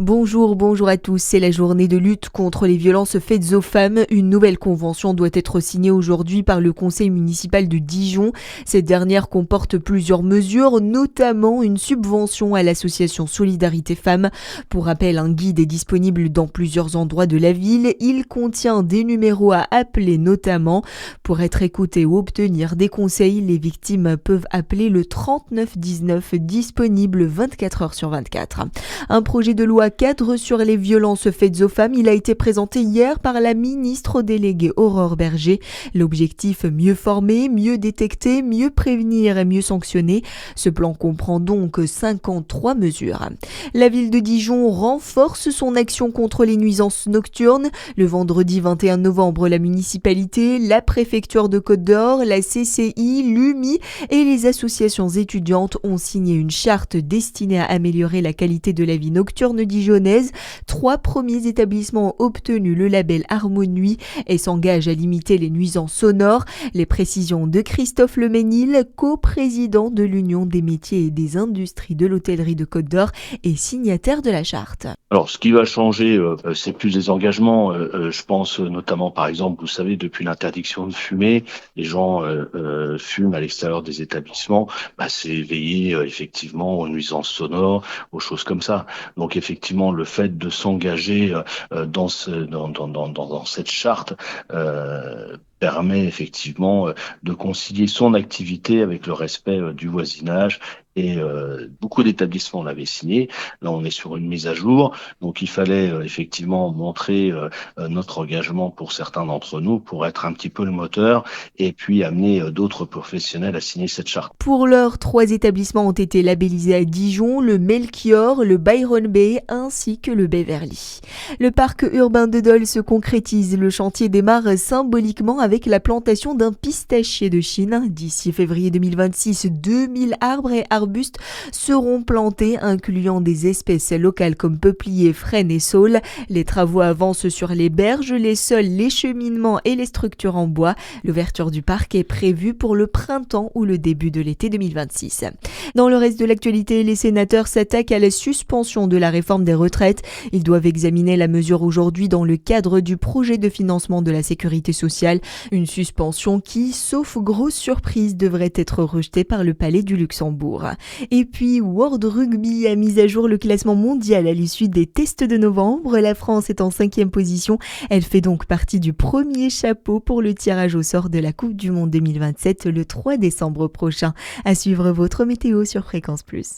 Bonjour à tous. C'est la journée de lutte contre les violences faites aux femmes. Une nouvelle convention doit être signée aujourd'hui par le conseil municipal de Dijon. Cette dernière comporte plusieurs mesures, notamment une subvention à l'association Solidarité Femmes. Pour rappel, un guide est disponible dans plusieurs endroits de la ville. Il contient des numéros à appeler notamment. Pour être écoutés ou obtenir des conseils, les victimes peuvent appeler le 3919 disponible 24 heures sur 24. Un projet de loi cadre sur les violences faites aux femmes, il a été présenté hier par la ministre déléguée Aurore Berger. L'objectif, mieux former, mieux détecter, mieux prévenir et mieux sanctionner. Ce plan comprend donc 53 mesures. La ville de Dijon renforce son action contre les nuisances nocturnes. Le vendredi 21 novembre, la municipalité, la préfecture de Côte-d'Or, la CCI, l'UMI et les associations étudiantes ont signé une charte destinée à améliorer la qualité de la vie nocturne dijonnaise. 3 premiers établissements ont obtenu le label Harmonuit et s'engagent à limiter les nuisances sonores. Les précisions de Christophe Leménil, coprésident de l'Union des métiers et des industries de l'hôtellerie de Côte-d'Or et signataire de la charte. Alors, ce qui va changer, c'est plus les engagements. Je pense notamment, par exemple, vous savez, depuis l'interdiction de fumer, les gens fument à l'extérieur des établissements. C'est veiller effectivement aux nuisances sonores, aux choses comme ça. Donc, effectivement, le fait de s'engager dans cette charte permet effectivement de concilier son activité avec le respect du voisinage. Et beaucoup d'établissements l'avaient signé. Là, on est sur une mise à jour. Donc, il fallait effectivement montrer notre engagement pour certains d'entre nous pour être un petit peu le moteur et puis amener d'autres professionnels à signer cette charte. Pour l'heure, 3 établissements ont été labellisés à Dijon, le Melchior, le Byron Bay ainsi que le Beverly. Le parc urbain de Dole se concrétise. Le chantier démarre symboliquement avec la plantation d'un pistachier de Chine. D'ici février 2026, 2000 arbres et arbustes seront plantés, incluant des espèces locales comme peupliers, frênes et saules. Les travaux avancent sur les berges, les sols, les cheminements et les structures en bois. L'ouverture du parc est prévue pour le printemps ou le début de l'été 2026. Dans le reste de l'actualité, les sénateurs s'attaquent à la suspension de la réforme des retraites. Ils doivent examiner la mesure aujourd'hui dans le cadre du projet de financement de la sécurité sociale. Une suspension qui, sauf grosse surprise, devrait être rejetée par le Palais du Luxembourg. Et puis, World Rugby a mis à jour le classement mondial à l'issue des tests de novembre. La France est en 5e position. Elle fait donc partie du premier chapeau pour le tirage au sort de la Coupe du Monde 2027 le 3 décembre prochain. À suivre votre météo sur Fréquence Plus.